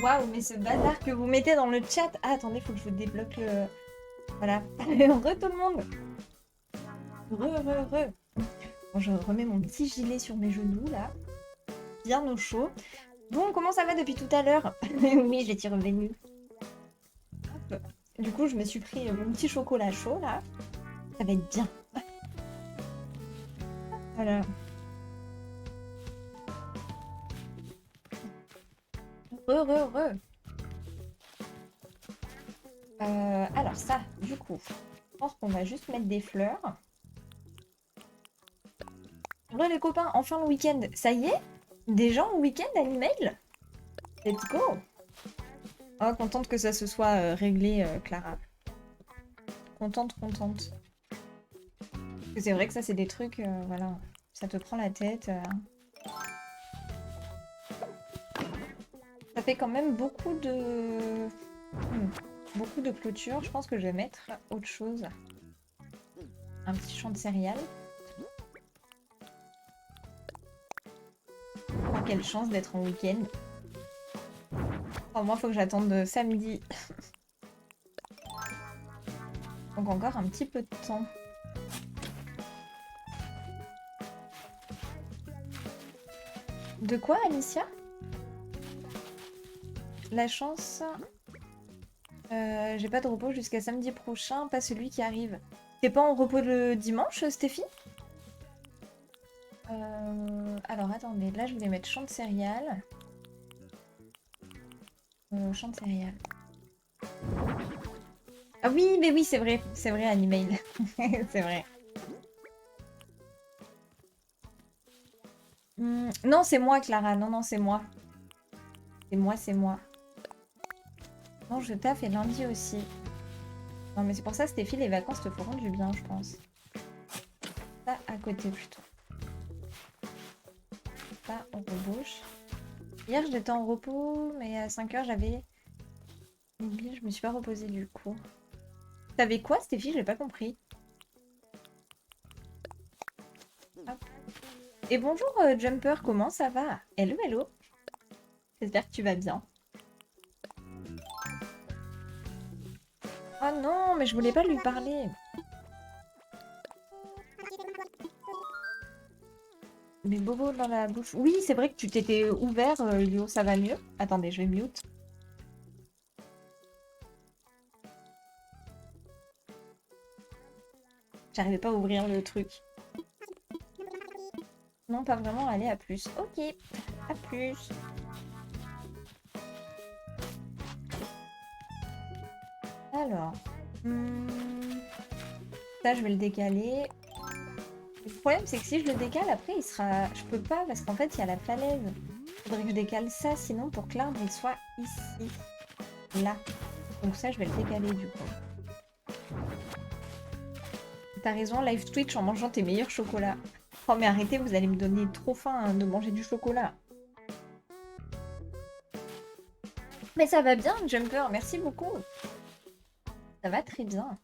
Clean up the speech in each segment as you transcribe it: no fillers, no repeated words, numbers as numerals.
Waouh, mais ce bazar que vous mettez dans le chat. Ah, attendez, faut que je vous débloque le... Voilà. Re tout le monde. Re. Bon, je remets mon petit gilet sur mes genoux, là. Bien au chaud. Bon, comment ça va depuis tout à l'heure? Oui, j'étais revenue. Hop. Du coup, je me suis pris mon petit chocolat chaud, là. Ça va être bien. Voilà. Re. Alors ça, du coup, je pense qu'on va juste mettre des fleurs. Ouais, les copains, enfin le week-end. Ça y est? Déjà en week-end à l'email? Let's go! Oh, contente que ça se soit réglé, Clara. Contente. Parce que c'est vrai que ça, c'est des trucs, voilà, ça te prend la tête. Ça fait quand même beaucoup de clôture. Je pense que je vais mettre autre chose. Un petit champ de céréales. Oh, quelle chance d'être en week-end. Oh, moi, faut que j'attende samedi. Donc encore un petit peu de temps. De quoi, Alicia? La chance... j'ai pas de repos jusqu'à samedi prochain, pas celui qui arrive. T'es pas en repos le dimanche, Stéphie? Alors attendez, là je vais mettre champ de céréales. Champ de céréales. Ah oui, mais oui, c'est vrai, Animail. C'est vrai. Non, c'est moi, Clara. Non, c'est moi. C'est moi. Non, je taffe et lundi aussi. Non, mais c'est pour ça, Stéphie, les vacances te feront du bien, je pense. Ça, à côté, plutôt. Ça, on rebouche. Hier, j'étais en repos, mais à 5 h, j'avais... oublié, je me suis pas reposée, du coup. T'avais quoi, Stéphie? J'ai pas compris. Hop. Et bonjour, Jumper, comment ça va? Hello. J'espère que tu vas bien. Oh non, mais je voulais pas lui parler. Mais bobo dans la bouche. Oui, c'est vrai que tu t'étais ouvert, Lio, ça va mieux. Attendez, je vais mute. J'arrivais pas à ouvrir le truc. Non, pas vraiment, allez, à plus. Ok, à plus. Alors, ça, je vais le décaler. Le problème, c'est que si je le décale, après, il sera... Je peux pas, parce qu'en fait, il y a la falaise. Faudrait que je décale ça, sinon, pour que l'arbre, il soit ici. Là. Donc ça, je vais le décaler, du coup. T'as raison, live Twitch en mangeant tes meilleurs chocolats. Oh, mais arrêtez, vous allez me donner trop faim hein, de manger du chocolat. Mais ça va bien, Jumper, merci beaucoup. Ça va très bien.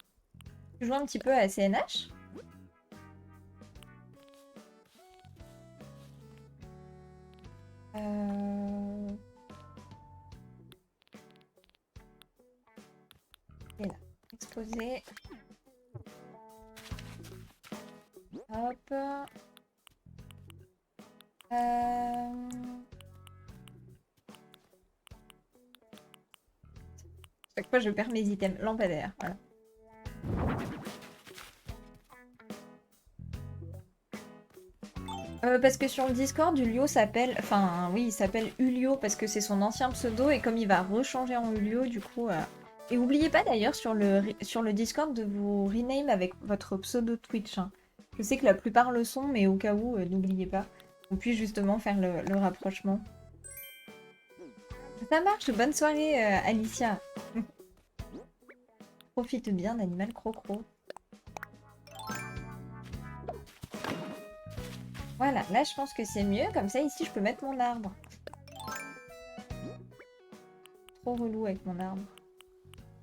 Tu joues un petit peu à CNH? Et là, exposer. Hop. Chaque fois, je perds mes items. Lampadaire, voilà. Parce que sur le Discord, Ulio s'appelle... Enfin, oui, il s'appelle Ulio parce que c'est son ancien pseudo et comme il va rechanger en Ulio, du coup... Et n'oubliez pas d'ailleurs sur le Discord de vous rename avec votre pseudo Twitch. Hein. Je sais que la plupart le sont, mais au cas où, n'oubliez pas. On puisse justement faire le rapprochement. Ça marche, bonne soirée Alicia. Profite bien d'Animal Crocro. Voilà, là je pense que c'est mieux, comme ça ici je peux mettre mon arbre. Trop relou avec mon arbre.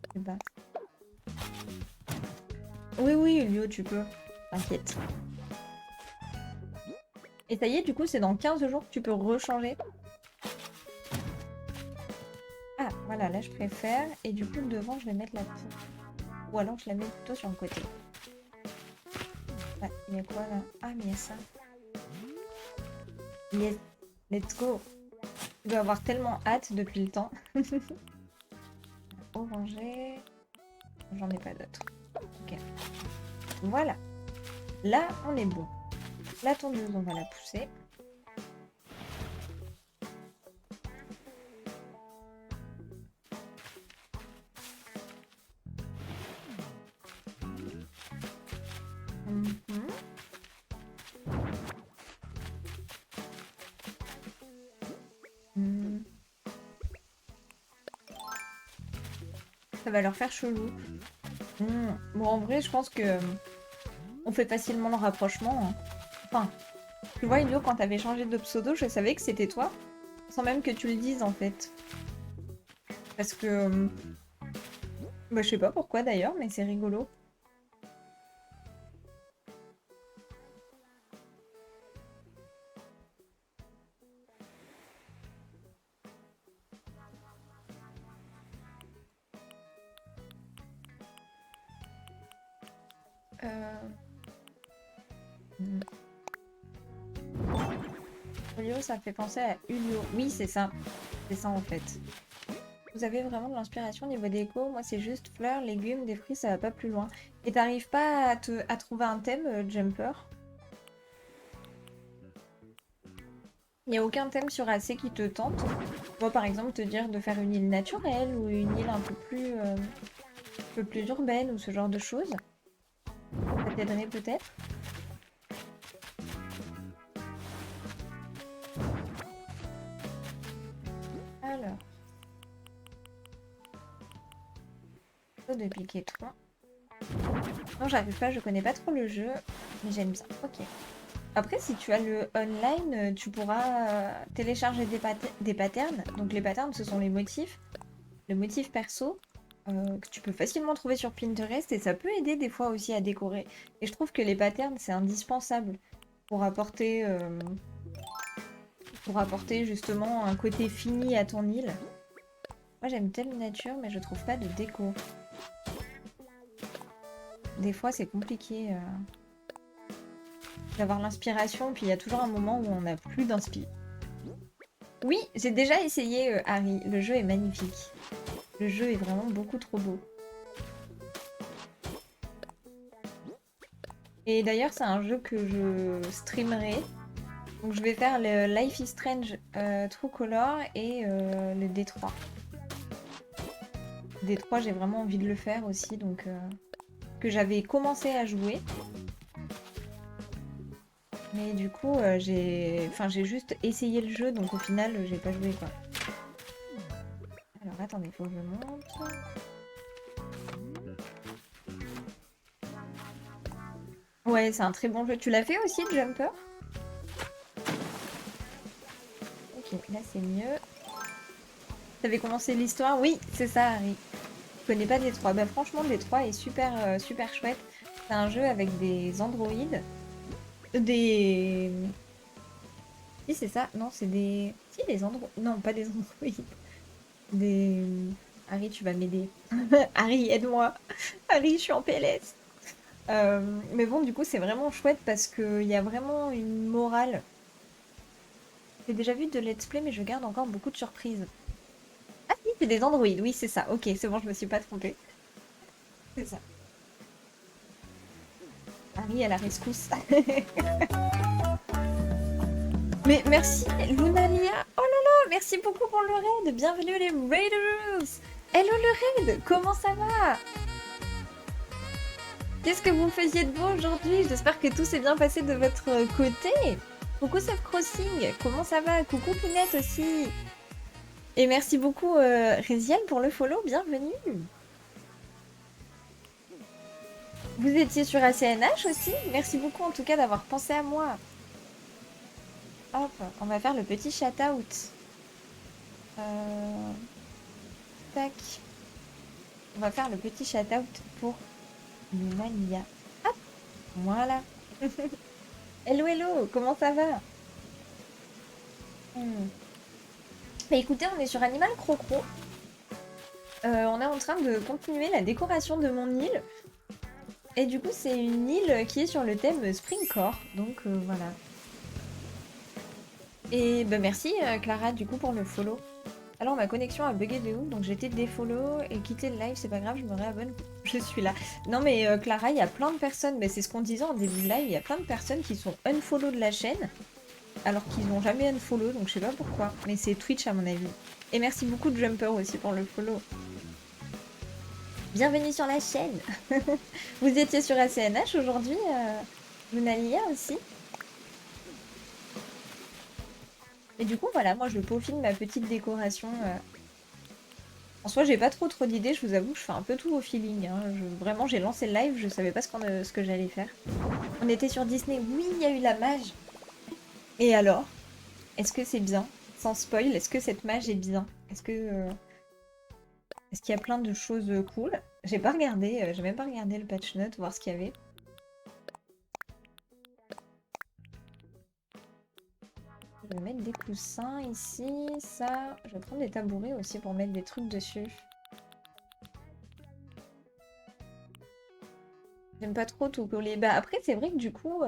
Je sais pas. Oui, Ulio, tu peux. T'inquiète. Et ça y est, du coup, c'est dans 15 jours que tu peux rechanger. Voilà, là je préfère. Et du coup, devant, je vais mettre la petite. Ou alors je la mets plutôt sur le côté. Ouais, il y a quoi là? Ah, mais il y a ça. Yes, let's go. Je dois avoir tellement hâte depuis le temps. Orangé. J'en ai pas d'autres. Ok. Voilà. Là, on est bon. La tondeuse, on va la pousser. Mhm. Hmm. Ça va leur faire chelou. Bon, en vrai, je pense que on fait facilement le rapprochement, hein. Enfin, tu vois, Ilio, quand t'avais changé de pseudo, je savais que c'était toi, sans même que tu le dises en fait. Parce que, bah, je sais pas pourquoi d'ailleurs, mais c'est rigolo. Euh... hmm. Ilio, ça fait penser à Ulio. Oui, c'est ça. C'est ça en fait. Vous avez vraiment de l'inspiration au niveau déco. Moi, c'est juste fleurs, légumes, des fruits, ça va pas plus loin. Et t'arrives pas à trouver un thème, Jumper? Il n'y a aucun thème sur AC qui te tente? Moi, par exemple, te dire de faire une île naturelle ou une île un peu plus urbaine ou ce genre de choses. Ça t'aiderait peut-être? Alors, de piquer 3. Non, j'arrive pas, je connais pas trop le jeu, mais j'aime bien. Ok. Après, si tu as le online, tu pourras télécharger des patterns. Donc les patterns, ce sont les motifs, le motif perso, que tu peux facilement trouver sur Pinterest et ça peut aider des fois aussi à décorer. Et je trouve que les patterns, c'est indispensable pour apporter justement un côté fini à ton île. Moi, j'aime telle nature, mais je trouve pas de déco. Des fois, c'est compliqué d'avoir l'inspiration, puis il y a toujours un moment où on n'a plus d'inspi. Oui, j'ai déjà essayé Harry. Le jeu est magnifique. Le jeu est vraiment beaucoup trop beau. Et d'ailleurs, c'est un jeu que je streamerai. Donc je vais faire le Life is Strange True Color et le D3. D3, j'ai vraiment envie de le faire aussi, donc que j'avais commencé à jouer. Mais du coup, j'ai juste essayé le jeu, donc au final, j'ai pas joué quoi. Alors attendez, faut que je monte. Ouais, c'est un très bon jeu. Tu l'as fait aussi, Jumper? Ok, là c'est mieux. T'avais commencé l'histoire? Oui, c'est ça, Harry. Je connais pas D3. Bah franchement, D3 est super chouette. C'est un jeu avec des androïdes. Des... Si, c'est ça. Non, c'est des... Si, des androïdes. Non, pas des androïdes. Des... Harry, tu vas m'aider. Harry, aide-moi. Harry, je suis en PLS. Mais bon, du coup, c'est vraiment chouette parce qu'il y a vraiment une morale. J'ai déjà vu de let's play, mais je garde encore beaucoup de surprises. Ah si, c'est des androïdes. Oui, c'est ça. Ok, c'est bon, je me suis pas trompée. C'est ça. Harry à la rescousse. Mais merci, Lunalia. Oh là là, merci beaucoup pour le raid. Bienvenue les Raiders. Hello le raid, comment ça va? Qu'est-ce que vous faisiez de beau aujourd'hui? J'espère que tout s'est bien passé de votre côté. Coucou Seth Crossing, comment ça va? Coucou Pounette aussi. Et merci beaucoup Réziel pour le follow, bienvenue. Vous étiez sur ACNH aussi? Merci beaucoup en tout cas d'avoir pensé à moi. Hop, on va faire le petit shout-out. Tac. On va faire le petit shout-out pour Mania. Hop, voilà. Hello, hello, comment ça va? Bah écoutez, on est sur Animal Crocro. On est en train de continuer la décoration de mon île. Et du coup, c'est une île qui est sur le thème Springcore. Donc voilà. Et bah merci Clara du coup pour le follow. Alors ma connexion a bugué de ouf, donc j'ai été défollow et quitter le live, c'est pas grave, je me réabonne, je suis là. Non mais Clara, il y a plein de personnes, mais c'est ce qu'on disait en début de live, il y a plein de personnes qui sont unfollow de la chaîne, alors qu'ils n'ont jamais unfollow, donc je sais pas pourquoi. Mais c'est Twitch à mon avis. Et merci beaucoup de Jumper aussi pour le follow. Bienvenue sur la chaîne. Vous étiez sur ACNH aujourd'hui, Lunalia aussi. Et du coup voilà, moi je peaufine ma petite décoration. En soi, j'ai pas trop d'idées, je vous avoue, je fais un peu tout au feeling. Hein. Vraiment, j'ai lancé le live, je savais pas ce que j'allais faire. On était sur Disney, oui, il y a eu la mage. Et alors? Est-ce que c'est bien? Sans spoil, est-ce que cette mage est bien? Est-ce qu'il y a plein de choses cool? J'ai pas regardé, j'ai même pas regardé le patch note, voir ce qu'il y avait. Je vais mettre des coussins ici, ça. Je vais prendre des tabourets aussi pour mettre des trucs dessus. J'aime pas trop tout coller. Bah après, c'est vrai que du coup,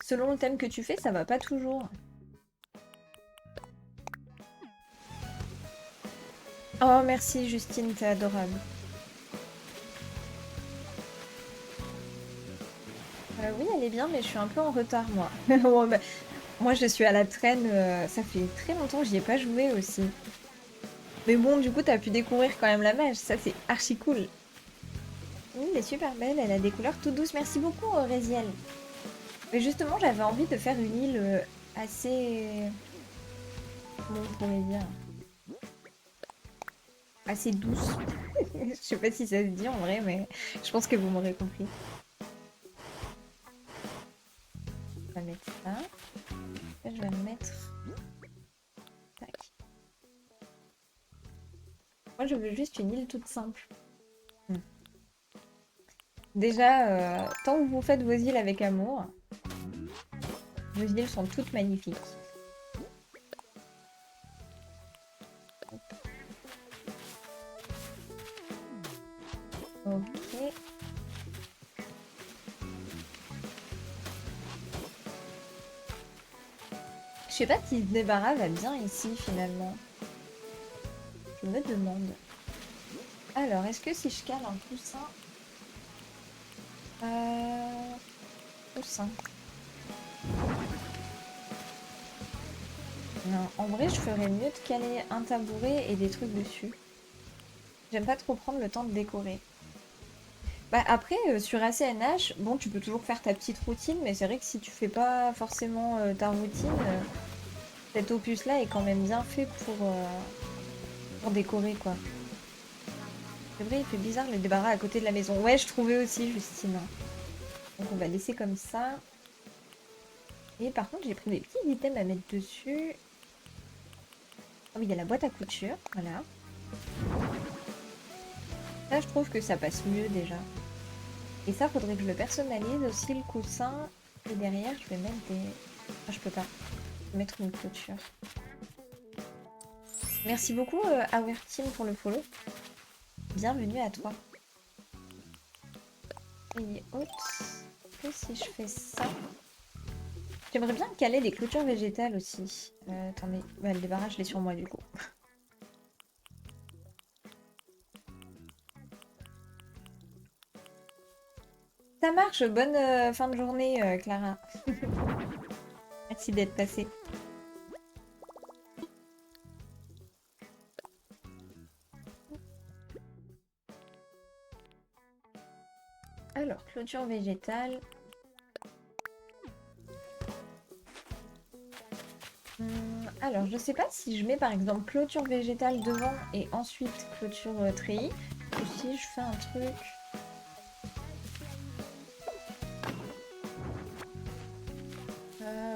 selon le thème que tu fais, ça va pas toujours. Oh merci Justine, t'es adorable. Oui, elle est bien, mais je suis un peu en retard moi. Bon, bah, moi je suis à la traîne, ça fait très longtemps que j'y ai pas joué aussi. Mais bon, du coup, t'as pu découvrir quand même la mage, ça c'est archi cool. Oui, elle est super belle, elle a des couleurs toutes douces. Merci beaucoup, Réziel. Mais justement, j'avais envie de faire une île assez... Comment on pourrait dire? Assez douce. Je sais pas si ça se dit en vrai, mais je pense que vous m'aurez compris. On va mettre ça. Là, je vais mettre... Tac. Moi, je veux juste une île toute simple. Déjà, tant que vous faites vos îles avec amour, vos îles sont toutes magnifiques. Ok. Je sais pas si ce débarras va bien ici finalement. Je me demande. Alors, est-ce que si je cale un coussin... Coussin. Non, en vrai, je ferais mieux de caler un tabouret et des trucs dessus. J'aime pas trop prendre le temps de décorer. Bah après, sur ACNH, bon, tu peux toujours faire ta petite routine, mais c'est vrai que si tu fais pas forcément ta routine, cet opus-là est quand même bien fait pour décorer, quoi. C'est vrai, il fait bizarre le débarras à côté de la maison. Ouais, je trouvais aussi, Justine. Donc on va laisser comme ça. Et par contre, j'ai pris des petits items à mettre dessus. Ah oui, il y a la boîte à couture, voilà. Là, je trouve que ça passe mieux déjà. Et ça, faudrait que je le personnalise aussi, le coussin. Et derrière, je vais mettre des... Ah, je peux pas. Je vais mettre une clôture. Merci beaucoup, Awertine, pour le follow. Bienvenue à toi. Et hop, que si je fais ça... J'aimerais bien caler des clôtures végétales aussi. Attendez, bah, le débarras, je l'ai sur moi du coup. Ça marche, bonne fin de journée, Clara. Merci d'être passée. Alors, clôture végétale. Alors, je sais pas si je mets par exemple clôture végétale devant et ensuite clôture treillis, ou si je fais un truc...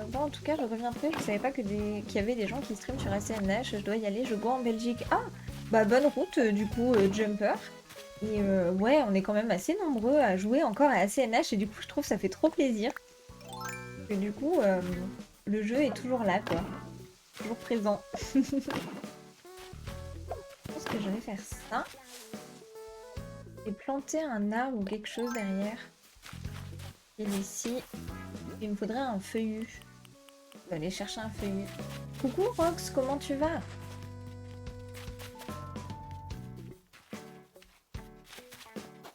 Bon, en tout cas, je reviendrai. Je savais pas qu'il y avait des gens qui streament sur ACNH. Je dois y aller. Je go en Belgique. Ah, bah bonne route, du coup, Jumper. Et ouais, on est quand même assez nombreux à jouer encore à ACNH et du coup, je trouve que ça fait trop plaisir. Et du coup, le jeu est toujours là, quoi. Toujours présent. Je pense que je vais faire ça. Et planter un arbre ou quelque chose derrière. Et ici, il me faudrait un feuillu. Je vais aller chercher un feuillu. Coucou Rox, comment tu vas?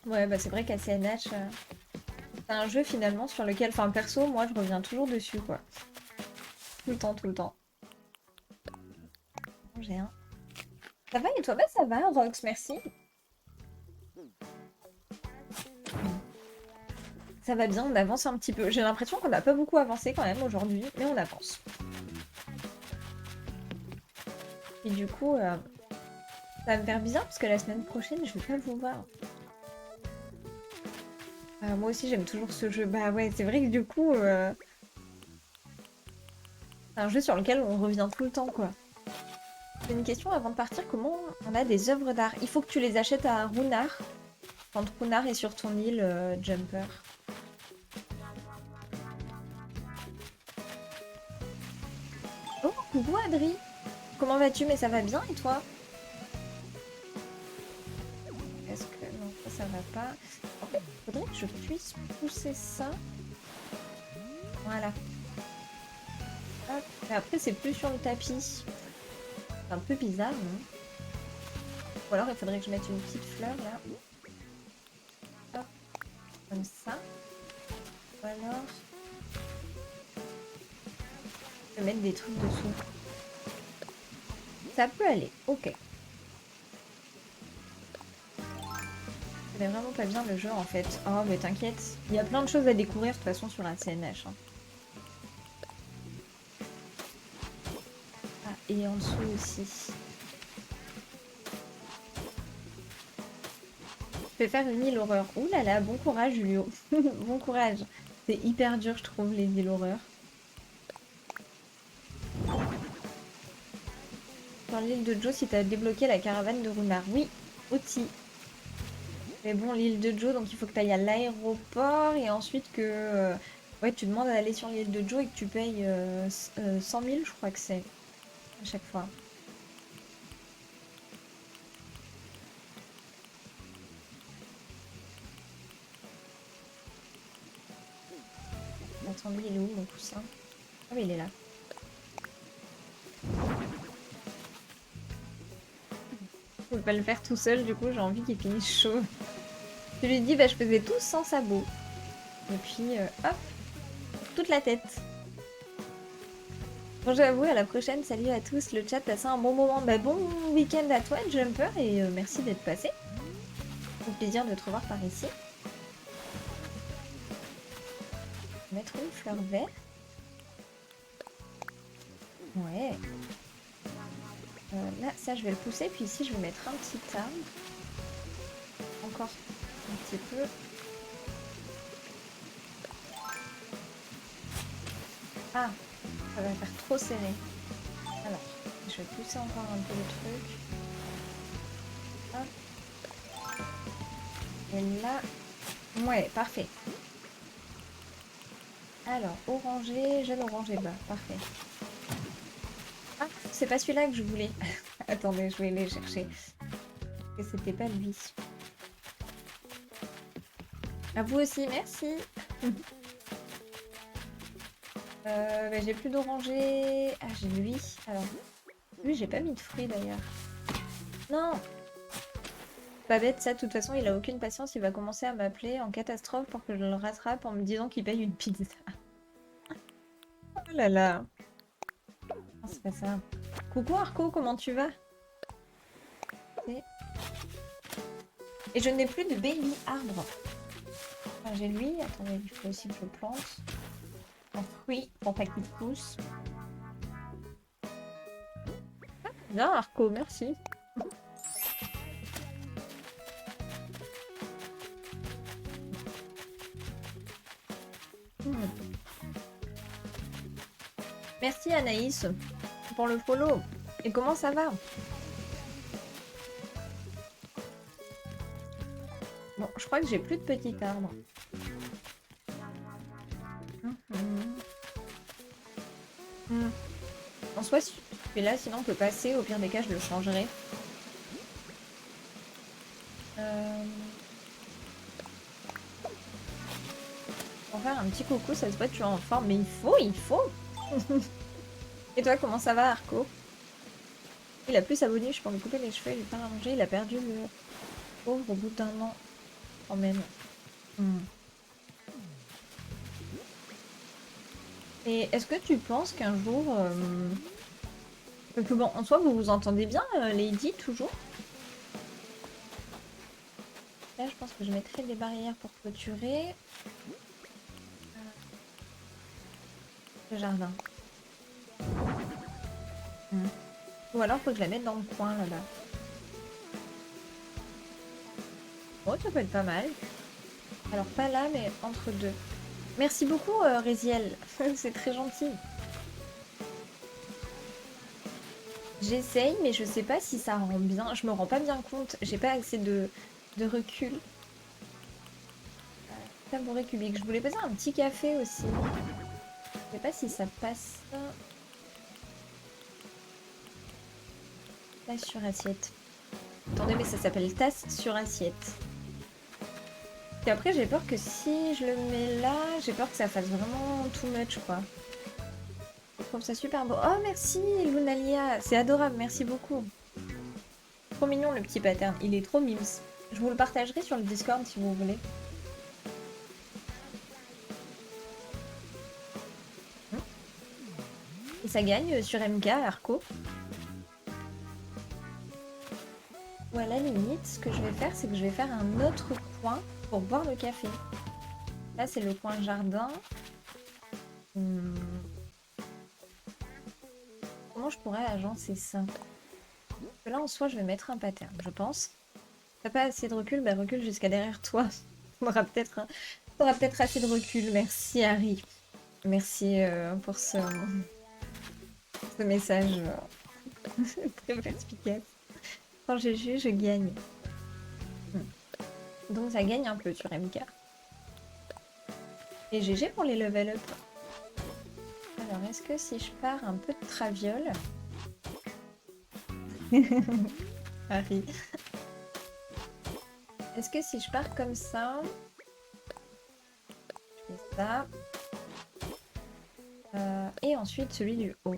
Ouais, bah c'est vrai qu'ACNH, c'est un jeu finalement sur lequel, enfin perso, moi je reviens toujours dessus quoi. Tout le temps, tout le temps. J'ai un. Ça va et toi? Bah ça va, Rox, merci. Ça va bien, on avance un petit peu. J'ai l'impression qu'on n'a pas beaucoup avancé quand même aujourd'hui, mais on avance. Et du coup, ça va me faire bizarre parce que la semaine prochaine, je vais pas vous voir. Moi aussi, j'aime toujours ce jeu. Bah ouais, c'est vrai que du coup, c'est un jeu sur lequel on revient tout le temps, quoi. J'ai une question avant de partir. Comment on a des œuvres d'art? Il faut que tu les achètes à Runar. Quand Runar est sur ton île, Jumper. Oh, coucou Adri. Comment vas-tu? Mais ça va bien et toi? Est-ce que... Non, ça va pas. En fait, il faudrait que je puisse pousser ça. Voilà. Hop. Mais après, c'est plus sur le tapis. C'est un peu bizarre, non? Ou alors, il faudrait que je mette une petite fleur, là. Hop. Comme ça. Ou alors... Je vais mettre des trucs dessous. Ça peut aller. Ok. C'est vraiment pas bien le jeu, en fait. Oh, mais t'inquiète. Il y a plein de choses à découvrir, de toute façon, sur la CNH. Hein. Ah, et en dessous aussi. Je vais faire une île horreur. Ouh là là, bon courage, Julio. Bon courage. C'est hyper dur, je trouve, les îles horreurs. Sur l'île de Joe, si t'as débloqué la caravane de Runar. Oui, aussi. Mais bon, l'île de Joe, donc il faut que tu ailles à l'aéroport et ensuite que... ouais, tu demandes d'aller sur l'île de Joe et que tu payes 100 000, je crois que c'est, à chaque fois. Attends, lui, il est où, mon coussin? Ah oui, il est là. Je peux pas le faire tout seul, du coup, j'ai envie qu'il finisse chaud. Je lui dis, bah, je faisais tout sans sabot. Et puis, hop, toute la tête. Bon, j'avoue, à la prochaine. Salut à tous. Le chat, passez un bon moment. Bah, bon week-end à toi, Jumper, et merci d'être passé. Au plaisir de te revoir par ici. Mettre une fleur verte. Ouais. Là, ça, je vais le pousser. Puis ici, je vais mettre un petit arbre. Encore un petit peu. Ah, ça va faire trop serré. Alors, je vais pousser encore un peu le truc. Hop. Et là... Ouais, parfait. Alors, orangé, jeune orangé bas. Parfait. Ah, c'est pas celui-là que je voulais. Attendez, je vais aller chercher. Et c'était pas lui. À vous aussi, merci. Bah, j'ai plus d'oranger. Ah, j'ai lui. Alors, lui, j'ai pas mis de fruits d'ailleurs. Non! Pas bête, ça, de toute façon, il a aucune patience. Il va commencer à m'appeler en catastrophe pour que je le rattrape en me disant qu'il paye une pizza. Oh là là! Non, c'est pas ça. Coucou Arco, comment tu vas? Et je n'ai plus de baby arbre. Enfin, j'ai lui. Attendez, il faut aussi que je plante. En fruit pour pas qu'il pousse. Bien Arco, merci. Merci Anaïs pour le follow. Et comment ça va? Bon, je crois que j'ai plus de petits arbres. En soi, celui-là, sinon on peut passer. Au pire des cas, je le changerai. Euh, Pour faire un petit coucou, ça se voit toujours en forme, mais il faut. Et toi, comment ça va, Arco? Il a plus sa bonus pour lui couper les cheveux, il est pas rallongé, il a perdu le pauvre au bout d'un an, quand même. Hmm. Et est-ce que tu penses qu'un jour... Parce que bon, en soi, vous vous entendez bien, Lady, toujours? Là, je pense que je mettrai des barrières pour clôturer le jardin. Hmm. Ou alors, faut que je la mette dans le coin, là-bas. Oh, ça peut être pas mal. Alors, pas là, mais entre deux. Merci beaucoup, Réziel. C'est très gentil. J'essaye, mais je sais pas si ça rend bien. Je me rends pas bien compte. J'ai pas assez de recul. Tabouret cubique. Je voulais passer un petit café aussi. Je sais pas si ça passe. Tasse sur assiette. Attendez, mais ça s'appelle tasse sur assiette. Et après, j'ai peur que si je le mets là, j'ai peur que ça fasse vraiment too much, quoi. Je trouve ça super beau. Oh, merci, Lunalia. C'est adorable, merci beaucoup. Trop mignon, le petit pattern. Il est trop mimes. Je vous le partagerai sur le Discord si vous voulez. Et ça gagne sur MK, Arco. Ou à la limite, ce que je vais faire, c'est que je vais faire un autre coin pour boire le café. Là, c'est le coin jardin. Comment je pourrais agencer ça? Parce que là, en soi, je vais mettre un pattern, je pense. T'as pas assez de recul? Bah, recule jusqu'à derrière toi. T'auras peut-être assez de recul. Merci, Harry. Merci pour ce message très perspicace. Quand j'ai joué, je gagne. Donc ça gagne un peu sur MK. Et GG pour les level up. Alors, est-ce que si je pars un peu de traviole... Harry. Est-ce que si je pars comme ça... Je fais ça. Et ensuite celui du haut.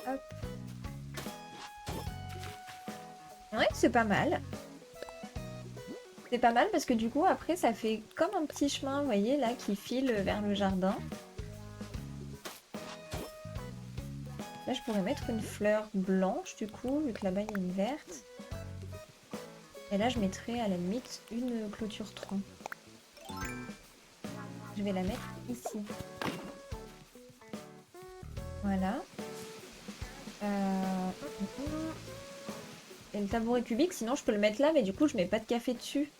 Hop. Ouais, c'est pas mal. C'est pas mal parce que du coup, après, ça fait comme un petit chemin, vous voyez, là, qui file vers le jardin. Là, je pourrais mettre une fleur blanche, du coup, vu que là-bas, il y a une verte. Et là, je mettrais à la limite une clôture tronc. Je vais la mettre ici. Voilà. Et le tabouret cubique, sinon, je peux le mettre là, mais du coup, je mets pas de café dessus.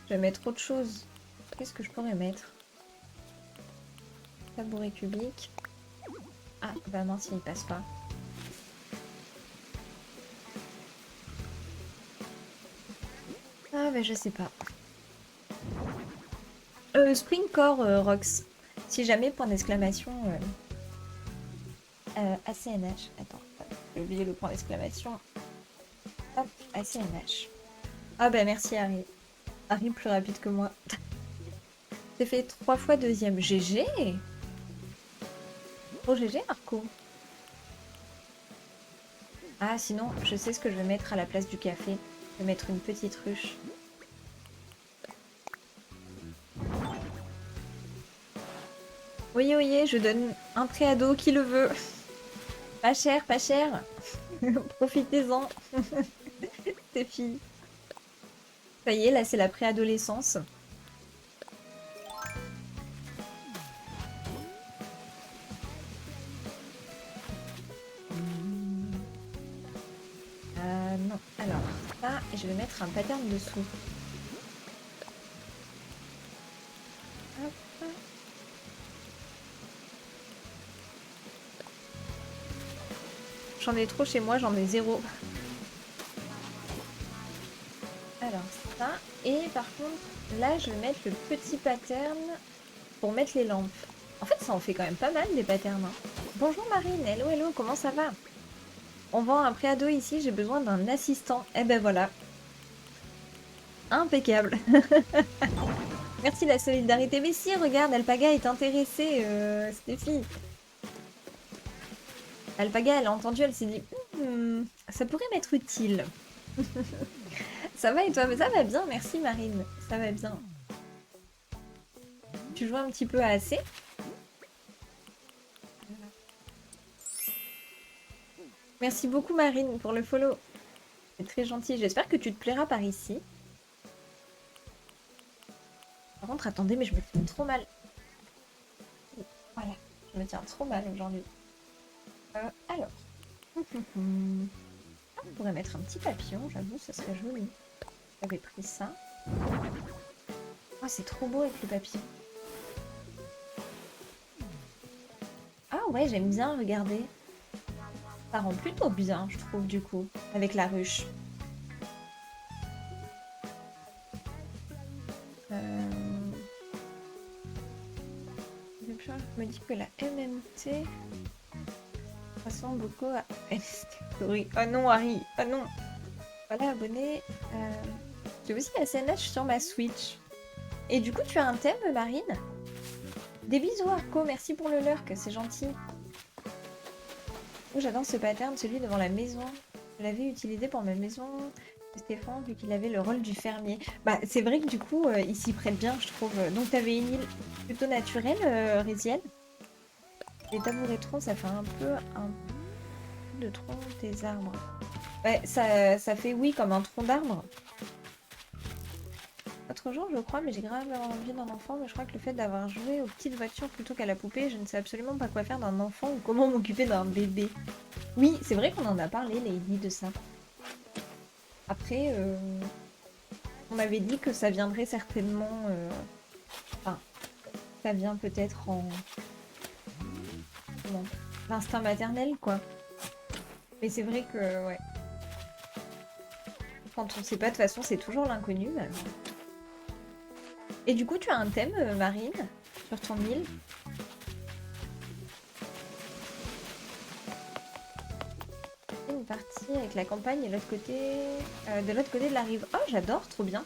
Je vais mettre autre chose. Qu'est-ce que je pourrais mettre? Tabouret cubique. Ah, bah mince, il passe pas. Ah, bah je sais pas. Springcore, Rox. Si jamais, point d'exclamation. ACNH. Attends, j'ai oublié le point d'exclamation. Hop, ACNH. Ah bah merci Harry. Harry plus rapide que moi. J'ai fait 3 fois deuxième. GG. Oh GG Arco. Ah sinon, je sais ce que je vais mettre à la place du café. Je vais mettre une petite ruche. Oui, oui, je donne un prêt ado qui le veut. Pas cher, pas cher. Profitez-en. Ces filles. Ça y est, là c'est la préadolescence. Non. Alors, ça, et je vais mettre un pattern dessous. Hop. J'en ai trop chez moi, j'en ai 0. Alors ça, et par contre, là je vais mettre le petit pattern pour mettre les lampes. En fait, ça en fait quand même pas mal des patterns. Hein. Bonjour Marine, hello hello, comment ça va? on vend un préado ici, j'ai besoin d'un assistant. Eh ben voilà. Impeccable. Merci la solidarité. Mais si, regarde, Alpaga est intéressée, Stéphie. Alpaga, elle a entendu, elle s'est dit, ça pourrait m'être utile. Ça va et toi? Mais ça va bien, merci Marine. Ça va bien. Tu joues un petit peu à AC? Merci beaucoup Marine pour le follow. C'est très gentil. J'espère que tu te plairas par ici. Par contre, attendez, mais je me tiens trop mal. Voilà, je me tiens trop mal aujourd'hui. Alors. On pourrait mettre un petit papillon, j'avoue, ça serait joli. J'avais pris ça. Oh, c'est trop beau avec le papillon. Ah ouais, j'aime bien, regarder. Ça rend plutôt bien, je trouve, du coup, avec la ruche. Je me dis que la MMT ressemble beaucoup à Story. Oh non, Harry, oh non. Voilà, abonné. J'ai aussi la CNH sur ma Switch. Et du coup, tu as un thème, Marine? Des bisous, Arco, merci pour le lurk, c'est gentil. Oh, j'adore ce pattern, celui devant la maison. Je l'avais utilisé pour ma maison de Stéphane, vu qu'il avait le rôle du fermier. Bah, c'est vrai que du coup, il s'y prête bien, je trouve. Donc, t'avais une île plutôt naturelle, Réziel. Les tabourets troncs, ça fait un peu de tronc des arbres. Ouais, ça fait oui comme un tronc d'arbre. Autre jour, je crois, mais j'ai grave envie d'un enfant. Mais je crois que le fait d'avoir joué aux petites voitures plutôt qu'à la poupée, je ne sais absolument pas quoi faire d'un enfant ou comment m'occuper d'un bébé. Oui, c'est vrai qu'on en a parlé, Lady, de ça. Après, on avait dit que ça viendrait certainement... Enfin, ça vient peut-être en... Comment? L'instinct maternel, quoi. Mais c'est vrai que, ouais. Quand on sait pas, de toute façon, c'est toujours l'inconnu. Et du coup, tu as un thème, Marine, sur ton île? Une partie avec la campagne et l'autre côté... de l'autre côté de la rive. Oh, j'adore, trop bien.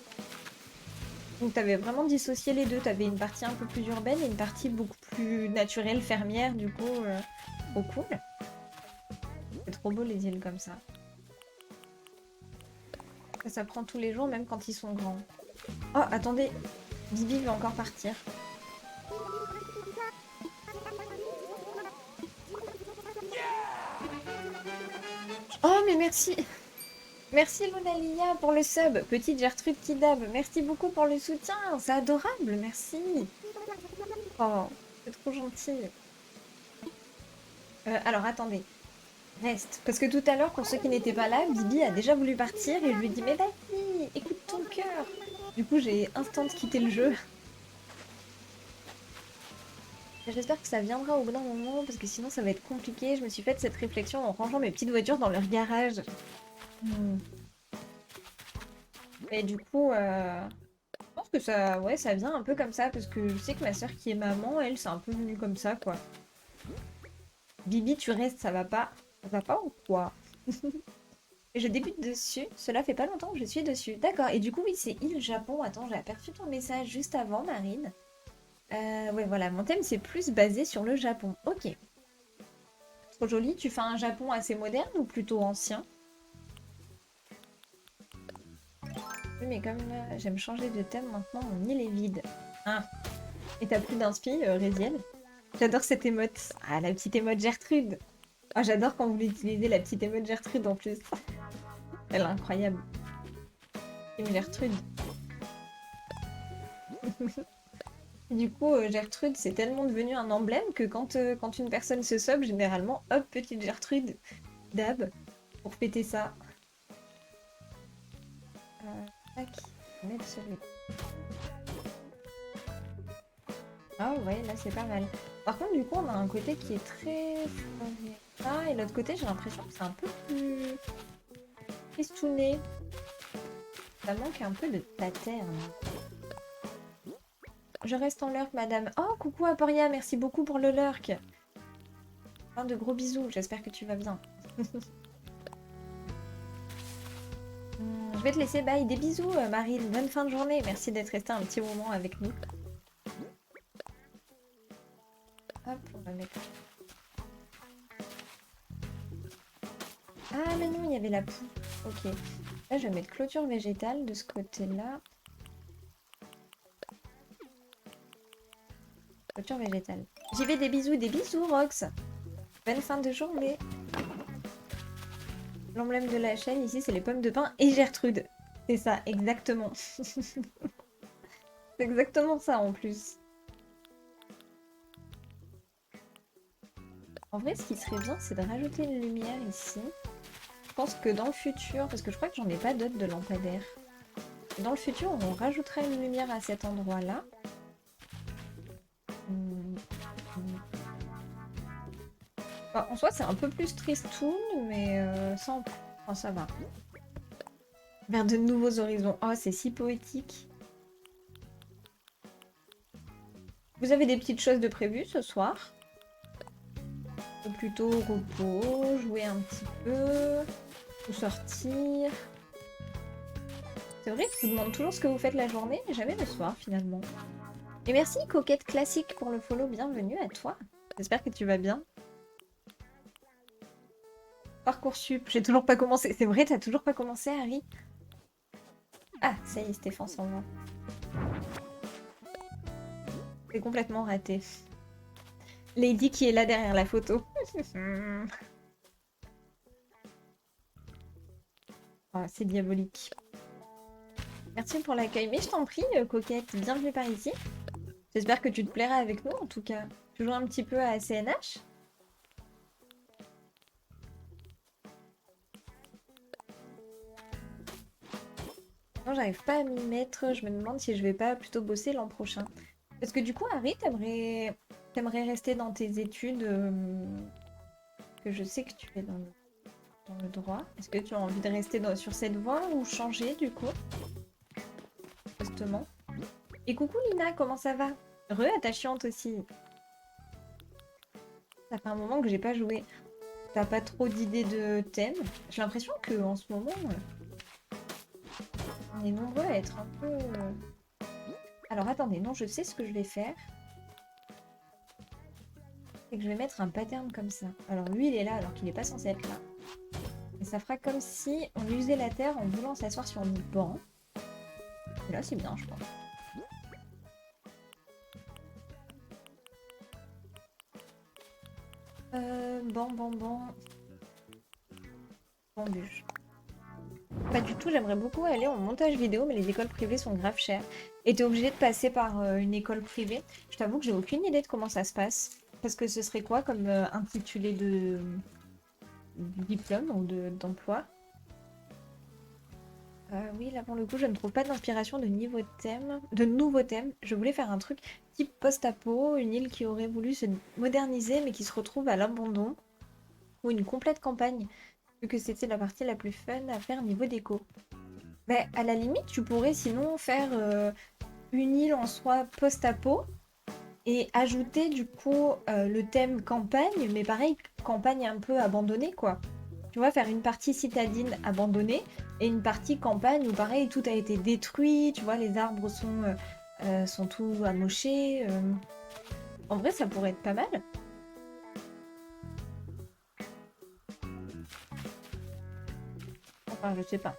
Donc t'avais vraiment dissocié les deux. T'avais une partie un peu plus urbaine et une partie beaucoup plus naturelle, fermière, du coup. Trop cool. C'est trop beau les îles comme ça. Ça prend tous les jours, même quand ils sont grands. Oh, attendez. Bibi veut encore partir. Oh, mais merci. Merci Lunalia pour le sub. Petite Gertrude Kidab, merci beaucoup pour le soutien. C'est adorable, merci. Oh, c'est trop gentil. Alors, attendez. Reste. Parce que tout à l'heure, pour ceux qui n'étaient pas là, Bibi a déjà voulu partir et je lui ai dit, mais vas-y, écoute ton cœur. Du coup, j'ai instant quitté le jeu. J'espère que ça viendra au bout d'un moment parce que sinon ça va être compliqué. Je me suis fait cette réflexion en rangeant mes petites voitures dans leur garage. Et du coup, je pense que ça, ouais, ça vient un peu comme ça parce que je sais que ma soeur qui est maman, elle, c'est un peu venu comme ça, quoi. Bibi, tu restes, ça va pas? Ça va pas ou quoi? Je débute dessus. Cela fait pas longtemps que je suis dessus. D'accord. Et du coup, oui, c'est île Japon. Attends, j'ai aperçu ton message juste avant, Marine. Ouais, voilà. Mon thème, c'est plus basé sur le Japon. Ok. Trop joli. Tu fais un Japon assez moderne ou plutôt ancien? Oui, mais comme j'aime changer de thème maintenant, mon île est vide. Ah. Et t'as plus d'inspi, Réziel? J'adore cette émote. Ah, la petite émote Gertrude. Ah, j'adore quand vous utilisez la petite émote Gertrude en plus. Elle est incroyable. Team Gertrude. Du coup, Gertrude, c'est tellement devenu un emblème que quand une personne se sub, généralement, hop, petite Gertrude, dab, pour fêter ça. Tac, mettre celui. Ah ouais, là c'est pas mal. Par contre, du coup, on a un côté qui est très... Ah, et l'autre côté, j'ai l'impression que c'est un peu plus... festouné. Ça manque un peu de pattern. Je reste en lurk, madame. Oh, coucou Aporia, merci beaucoup pour le lurk. Plein de gros bisous, j'espère que tu vas bien. Je vais te laisser, bye, des bisous Marie, bonne fin de journée, merci d'être resté un petit moment avec nous. Hop, on va mettre... Ah mais non, il y avait la poux. Ok. Là, je vais mettre clôture végétale de ce côté-là. Clôture végétale. J'y vais, des bisous Rox. Bonne fin de journée. L'emblème de la chaîne ici, c'est les pommes de pin et Gertrude. C'est ça, exactement. C'est exactement ça en plus. En vrai, ce qui serait bien, c'est de rajouter une lumière ici. Je pense que dans le futur, parce que je crois que j'en ai pas d'autres de lampadaires. Dans le futur, on rajoutera une lumière à cet endroit-là. Bah, en soi, c'est un peu plus tristoun, mais sans... Enfin, ça va. Vers de nouveaux horizons. Oh, c'est si poétique. Vous avez des petites choses de prévues ce soir? Ou plutôt repos, jouer un petit peu, ou sortir. C'est vrai que je vous demande toujours ce que vous faites la journée, mais jamais le soir finalement. Et merci Coquette Classique pour le follow, bienvenue à toi. J'espère que tu vas bien. Parcoursup, j'ai toujours pas commencé. C'est vrai, t'as toujours pas commencé, Harry? Ah, ça y est, Stéphane s'en va. C'est complètement raté. Lady qui est là derrière la photo. Oh, c'est diabolique. Merci pour l'accueil, mais je t'en prie, Coquette, bienvenue par ici. J'espère que tu te plairas avec nous, en tout cas. Tu joues un petit peu à CNH? Non, j'arrive pas à m'y mettre. Je me demande si je vais pas plutôt bosser l'an prochain. Parce que du coup, Harry, t'aimerais rester dans tes études que je sais que tu es dans le droit. Est-ce que tu as envie de rester sur cette voie ou changer du coup? Justement. Et coucou Lina, comment ça va? Ta chiante aussi. Ça fait un moment que j'ai pas joué. T'as pas trop d'idées de thème? J'ai l'impression que en ce moment, on est nombreux à être un peu... Alors attendez, non, je sais ce que je vais faire. C'est que je vais mettre un pattern comme ça. Alors lui, il est là alors qu'il n'est pas censé être là. Et ça fera comme si on usait la terre en voulant s'asseoir sur le banc. Et là, c'est bien, je pense. Bon. Bambuche. Pas du tout, j'aimerais beaucoup aller en montage vidéo, mais les écoles privées sont grave chères. Et t'es obligé de passer par une école privée. Je t'avoue que j'ai aucune idée de comment ça se passe. Parce que ce serait quoi comme intitulé de diplôme ou d'emploi? Oui, là pour le coup, je ne trouve pas d'inspiration de nouveaux thèmes. Je voulais faire un truc type post-apo, une île qui aurait voulu se moderniser mais qui se retrouve à l'abandon, ou une complète campagne, vu que c'était la partie la plus fun à faire niveau déco. Mais à la limite, tu pourrais sinon faire une île en soi post-apo et ajouter du coup le thème campagne, mais pareil, campagne un peu abandonnée quoi. Tu vois, faire une partie citadine abandonnée et une partie campagne où pareil, tout a été détruit, tu vois, les arbres sont tout amochés. En vrai, ça pourrait être pas mal. Enfin, je sais pas.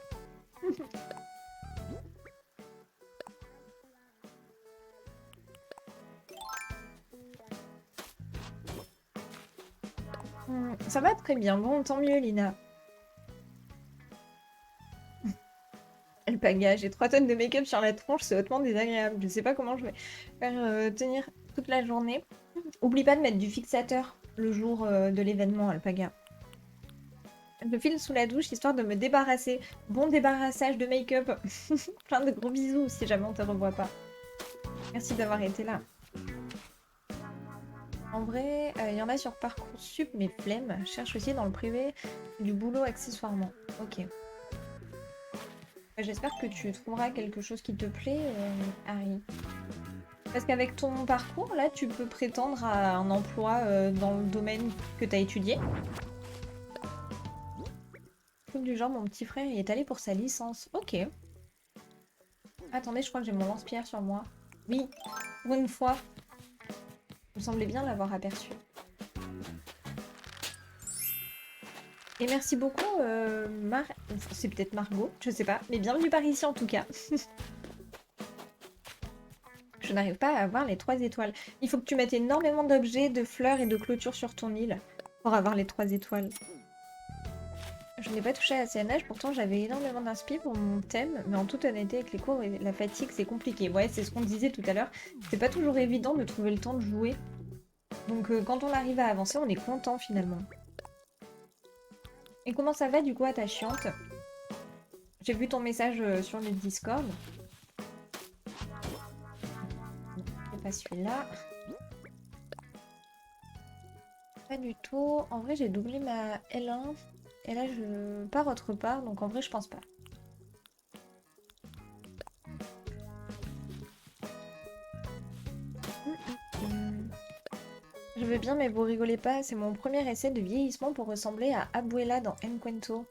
Ça va très bien. Bon, tant mieux, Lina. Alpaga, j'ai 3 tonnes de make-up sur la tronche, c'est hautement désagréable. Je sais pas comment je vais faire tenir toute la journée. Oublie pas de mettre du fixateur le jour de l'événement, Alpaga. Je file sous la douche histoire de me débarrasser. Bon débarrassage de make-up. Plein de gros bisous si jamais on te revoit pas. Merci d'avoir été là. En vrai, il y en a sur Parcoursup, mais flemme. Cherche aussi dans le privé du boulot accessoirement. Ok. J'espère que tu trouveras quelque chose qui te plaît, Harry. Parce qu'avec ton parcours, là, tu peux prétendre à un emploi dans le domaine que tu as étudié. truc du genre, mon petit frère il est allé pour sa licence. Ok. Attendez, je crois que j'ai mon lance-pierre sur moi. Oui, pour une fois. Il me semblait bien l'avoir aperçu. Et merci beaucoup, c'est peut-être Margot, je sais pas. Mais bienvenue par ici en tout cas. Je n'arrive pas à avoir les 3 étoiles. Il faut que tu mettes énormément d'objets, de fleurs et de clôtures sur ton île pour avoir les 3 étoiles. Je n'ai pas touché à la CNH, pourtant j'avais énormément d'inspi pour mon thème, mais en toute honnêteté, avec les cours et la fatigue, c'est compliqué. Ouais, c'est ce qu'on disait tout à l'heure. C'est pas toujours évident de trouver le temps de jouer. Donc quand on arrive à avancer, on est content finalement. Et comment ça va du coup à ta chiante? J'ai vu ton message sur le Discord. C'est pas celui-là. Pas du tout. En vrai, j'ai doublé ma L1. Et là, je pars autre part. Donc en vrai, je pense pas. Je veux bien, mais vous rigolez pas. C'est mon premier essai de vieillissement pour ressembler à Abuela dans Encuentro.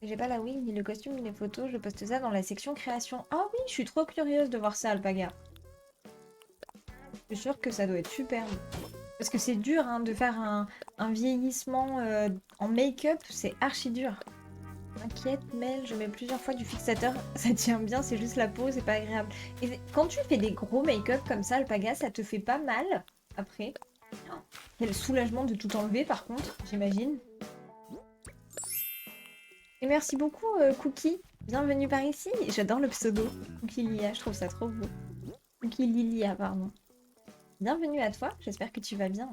J'ai pas la wig, ni le costume, ni les photos. Je poste ça dans la section création. Ah oui, je suis trop curieuse de voir ça, Alpaga. Je suis sûre que ça doit être superbe. Parce que c'est dur hein, de faire un vieillissement en make-up, c'est archi dur. T'inquiète, Mel, je mets plusieurs fois du fixateur. Ça tient bien, c'est juste la peau, c'est pas agréable. Et quand tu fais des gros make-up comme ça, Alpaga, ça te fait pas mal après? Quel soulagement de tout enlever par contre, j'imagine. Et merci beaucoup, Cookie. Bienvenue par ici. J'adore le pseudo. Cookie Lilia, je trouve ça trop beau. Cookie Lilia, pardon. Bienvenue à toi, j'espère que tu vas bien.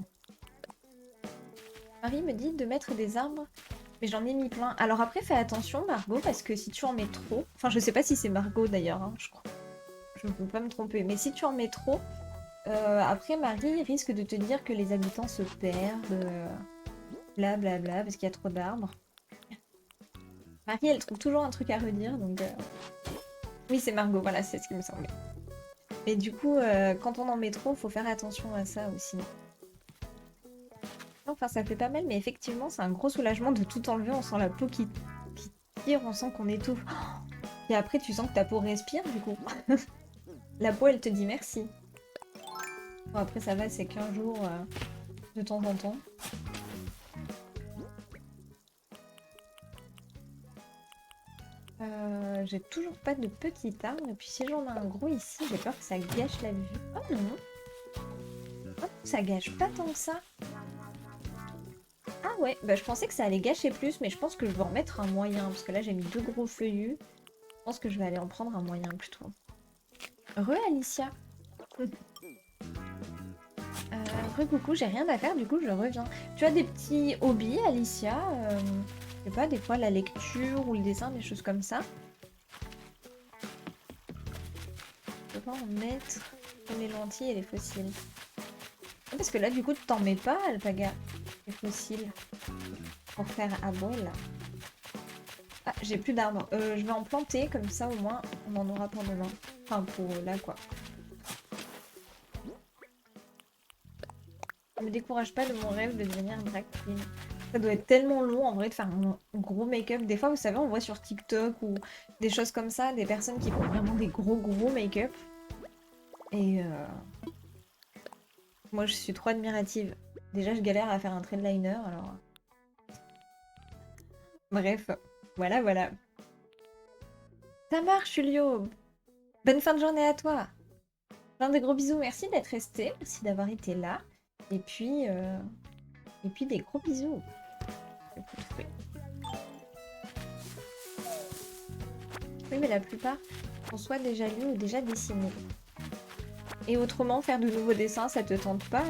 Marie me dit de mettre des arbres, mais j'en ai mis plein. Alors après, fais attention, Margot, parce que si tu en mets trop... Enfin, je sais pas si c'est Margot d'ailleurs, hein, je crois. Je ne peux pas me tromper. Mais si tu en mets trop, après, Marie risque de te dire que les habitants se perdent, blablabla, parce qu'il y a trop d'arbres. Marie, elle trouve toujours un truc à redire, donc... Oui, c'est Margot, voilà, c'est ce qui me semblait. Mais du coup, quand on en met trop, faut faire attention à ça aussi. Enfin, ça fait pas mal, mais effectivement, c'est un gros soulagement de tout enlever. On sent la peau qui tire, on sent qu'on étouffe. Et après, tu sens que ta peau respire, du coup. La peau, elle te dit merci. Bon, après, ça va, c'est qu'un jour de temps en temps. J'ai toujours pas de petit arbre, et puis si j'en ai un gros ici, j'ai peur que ça gâche la vue. Oh non! Oh, ça gâche pas tant que ça. Ah ouais, bah je pensais que ça allait gâcher plus, mais je pense que je vais en mettre un moyen, parce que là j'ai mis 2 gros feuillus. Je pense que je vais aller en prendre un moyen plutôt. Alicia. Coucou, j'ai rien à faire, du coup je reviens. Tu as des petits hobbies, Alicia? Je sais pas, des fois la lecture ou le dessin, des choses comme ça. Je peux pas en mettre comme les lentilles et les fossiles. Parce que là, du coup, tu t'en mets pas, Alpaga, les fossiles, pour faire Abuela. Ah, j'ai plus d'arbres. Je vais en planter, comme ça, au moins, on en aura pour demain. Enfin, pour là, quoi. Ne me décourage pas de mon rêve de devenir une drag queen. Ça doit être tellement long, en vrai, de faire un gros make-up. Des fois, vous savez, on voit sur TikTok ou des choses comme ça, des personnes qui font vraiment des gros make-up. Et moi, je suis trop admirative. Déjà, je galère à faire un trait de liner, alors... Bref, voilà. Ça marche, Julio. Bonne fin de journée à toi. Plein de gros bisous. Merci d'être resté. Merci d'avoir été là. Et puis des gros bisous. Oui, mais la plupart sont soit déjà lus ou déjà dessinés. Et autrement, faire de nouveaux dessins, ça te tente pas,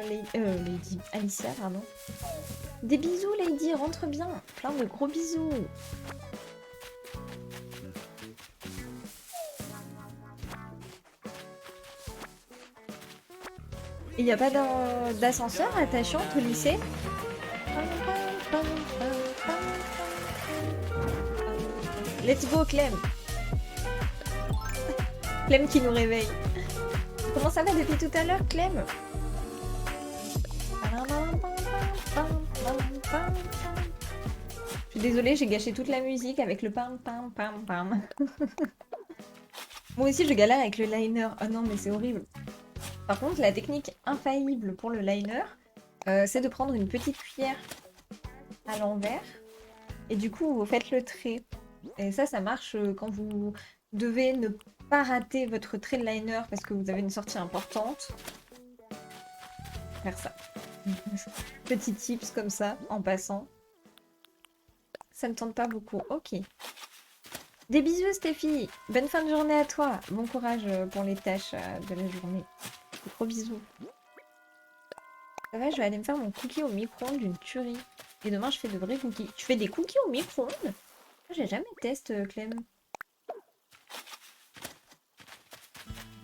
Lady... Alicia, pardon. Des bisous, Lady, rentre bien. Plein de gros bisous. Il n'y a pas d'ascenseur à ta chiante au lycée? Let's go, Clem. Clem qui nous réveille. Comment ça va depuis tout à l'heure, Clem? Je suis désolée, j'ai gâché toute la musique avec le pam pam pam pam. Moi aussi, je galère avec le liner. Oh non, mais c'est horrible. Par contre, la technique infaillible pour le liner, c'est de prendre une petite cuillère à l'envers et du coup, vous faites le trait. Et ça marche quand vous devez ne pas rater votre trait de liner parce que vous avez une sortie importante. Faire ça. Petit tips comme ça, en passant. Ça ne tente pas beaucoup. Ok. Des bisous, Stéphie. Bonne fin de journée à toi. Bon courage pour les tâches de la journée. Gros bisous. Ça va, je vais aller me faire mon cookie au micro-ondes d'une tuerie. Et demain, je fais de vrais cookies. Tu fais des cookies au micro-ondes? J'ai jamais testé, Clem.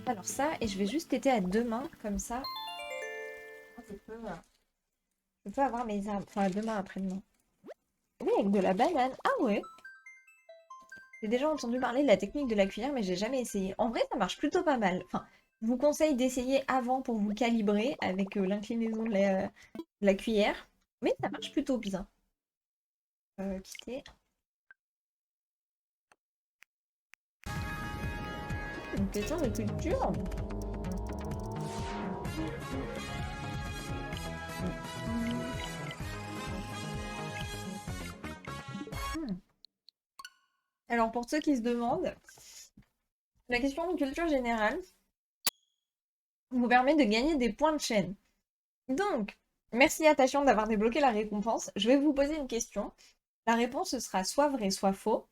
Alors ça, et je vais juste t'aider à demain, comme ça. Je peux avoir mes armes. Enfin, demain, après-demain. Oui, avec de la banane. Ah ouais. J'ai déjà entendu parler de la technique de la cuillère, mais j'ai jamais essayé. En vrai, ça marche plutôt pas mal. Enfin, je vous conseille d'essayer avant pour vous calibrer avec l'inclinaison de la cuillère. Mais ça marche plutôt bien. Quitter. Une question de culture. Alors, pour ceux qui se demandent, la question de culture générale vous permet de gagner des points de chaîne. Donc, merci à Tachion d'avoir débloqué la récompense. Je vais vous poser une question. La réponse sera soit vrai, soit faux.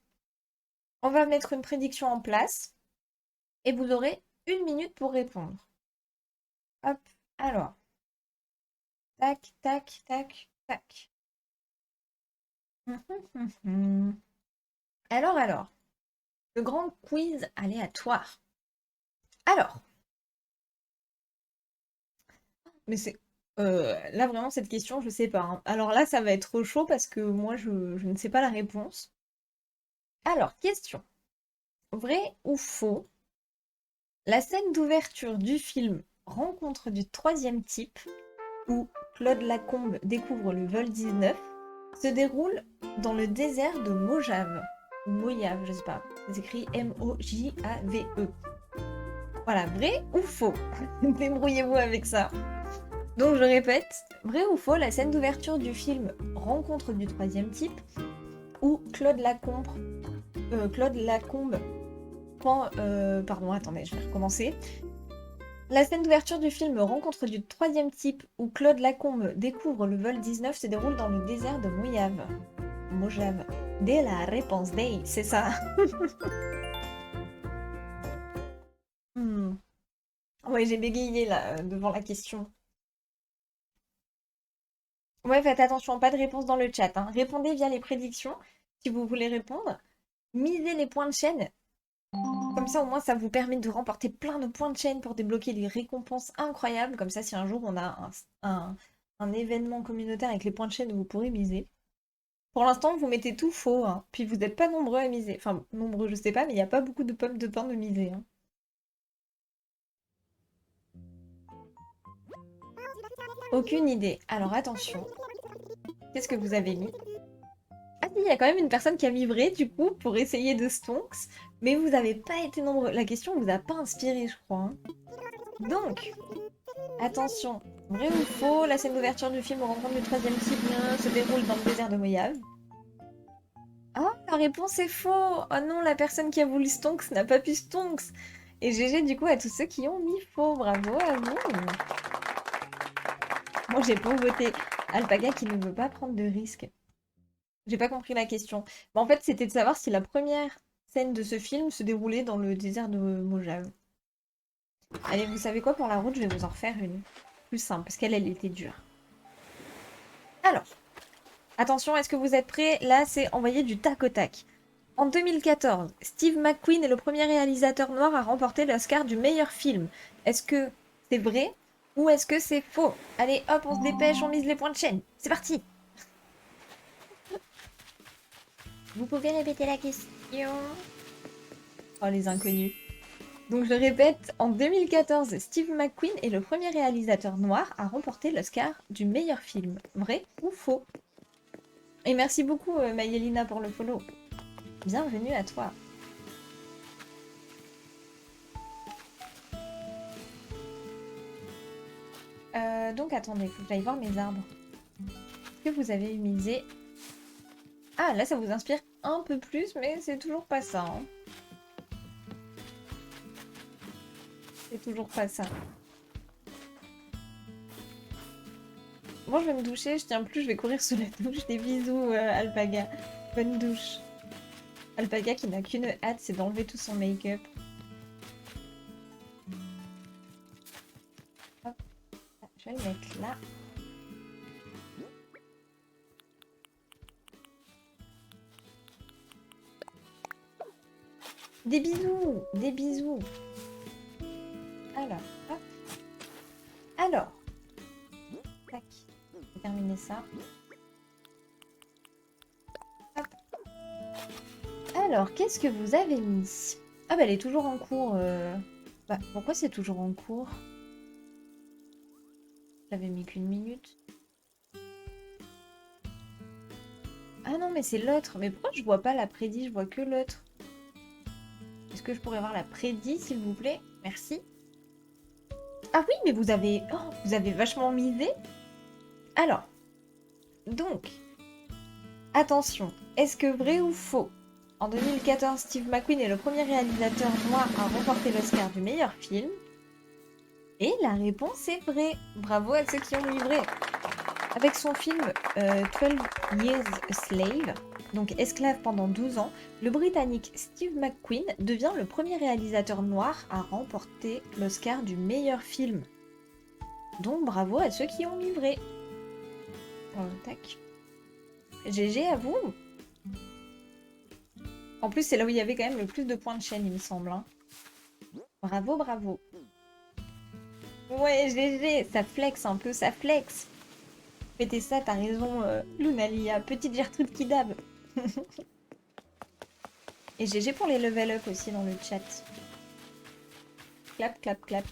On va mettre une prédiction en place et vous aurez 1 minute pour répondre. Hop, alors. Tac, tac, tac, tac. Alors. Le grand quiz aléatoire. Alors. Mais c'est... là, vraiment, cette question, je sais pas, hein. Alors là, ça va être trop chaud parce que moi, je ne sais pas la réponse. Alors, question. Vrai ou faux? La scène d'ouverture du film Rencontre du troisième type, où Claude Lacombe découvre le vol 19, se déroule dans le désert de Mojave. Ou Mojave, je sais pas. C'est écrit M-O-J-A-V-E. Voilà, vrai ou faux? Débrouillez-vous avec ça. Donc je répète, vrai ou faux, la scène d'ouverture du film Rencontre du troisième type, où Claude Lacombe pardon, attendez, je vais recommencer. La scène d'ouverture du film Rencontre du troisième type, où Claude Lacombe découvre le vol 19, se déroule dans le désert de Mojave. Mojave. Dès la réponse D, c'est ça. Ouais, j'ai bégayé là, devant la question. Ouais, faites attention, pas de réponse dans le chat, hein. Répondez via les prédictions si vous voulez répondre. Misez les points de chaîne. Comme ça, au moins, ça vous permet de remporter plein de points de chaîne pour débloquer des récompenses incroyables. Comme ça, si un jour on a un événement communautaire avec les points de chaîne, vous pourrez miser. Pour l'instant, vous mettez tout faux, hein. Puis vous n'êtes pas nombreux à miser. Enfin, nombreux, je sais pas, mais il n'y a pas beaucoup de pommes de pain de miser, hein. Aucune idée. Alors attention. Qu'est-ce que vous avez mis? Ah si, il y a quand même une personne qui a mis vrai, du coup, pour essayer de Stonks. Mais vous n'avez pas été nombreux. La question vous a pas inspiré, je crois, hein. Donc, attention. Vrai ou faux, la scène d'ouverture du film Rencontre du troisième type se déroule dans le désert de Mojave. Ah, la réponse est faux. Oh non, la personne qui a voulu Stonks n'a pas pu Stonks. Et GG du coup à tous ceux qui ont mis faux. Bravo à vous. Moi j'ai pas voté Alpaga qui ne veut pas prendre de risques. J'ai pas compris la question. Mais en fait, c'était de savoir si la première scène de ce film se déroulait dans le désert de Mojave. Allez, vous savez quoi, pour la route, je vais vous en refaire une plus simple, parce qu'elle était dure. Alors, attention, est-ce que vous êtes prêts? Là, c'est envoyé du tac au tac. En 2014, Steve McQueen est le premier réalisateur noir à remporter l'Oscar du meilleur film. Est-ce que c'est vrai ou est-ce que c'est faux? Allez, hop, on se dépêche, on mise les points de chaîne. C'est parti! Vous pouvez répéter la question? Oh, les inconnus. Donc je répète, en 2014, Steve McQueen est le premier réalisateur noir à remporter l'Oscar du meilleur film. Vrai ou faux? Et merci beaucoup, Mayelina, pour le follow. Bienvenue à toi. Donc attendez, faut que j'aille voir mes arbres. Est-ce que vous avez humisé? Ah, là, ça vous inspire un peu plus, mais c'est toujours pas ça. Hein. C'est toujours pas ça. Bon, je vais me doucher, je tiens plus, je vais courir sous la douche. Des bisous, Alpaga. Bonne douche. Alpaga qui n'a qu'une hâte, c'est d'enlever tout son make-up. Hop, je vais le mettre là. Des bisous, des bisous. Alors, hop. Alors. Tac. Je vais terminer ça. Hop. Alors, qu'est-ce que vous avez mis? Ah bah elle est toujours en cours. Bah, pourquoi c'est toujours en cours? J'avais mis qu'une minute. Ah non, mais c'est l'autre. Mais pourquoi je vois pas la prédit? Je vois que l'autre. Est-ce que je pourrais voir la prédit, s'il vous plaît? Merci. Ah oui, mais vous avez vachement misé. Alors, donc, attention. Est-ce que vrai ou faux? En 2014, Steve McQueen est le premier réalisateur noir à remporter l'Oscar du meilleur film. Et la réponse est vraie. Bravo à ceux qui ont livré. Avec son film 12 Years a Slave, donc esclave pendant 12 ans, le Britannique Steve McQueen devient le premier réalisateur noir à remporter l'Oscar du meilleur film. Donc bravo à ceux qui ont livré. Tac. GG à vous. En plus, c'est là où il y avait quand même le plus de points de chaîne, il me semble. Hein. Bravo, bravo. Ouais, GG, ça flex un peu, ça flex. Fêtez ça, t'as raison, Lunalia, petite Gertrude qui dab. Et GG pour les level up aussi dans le chat. Clap, clap, clap.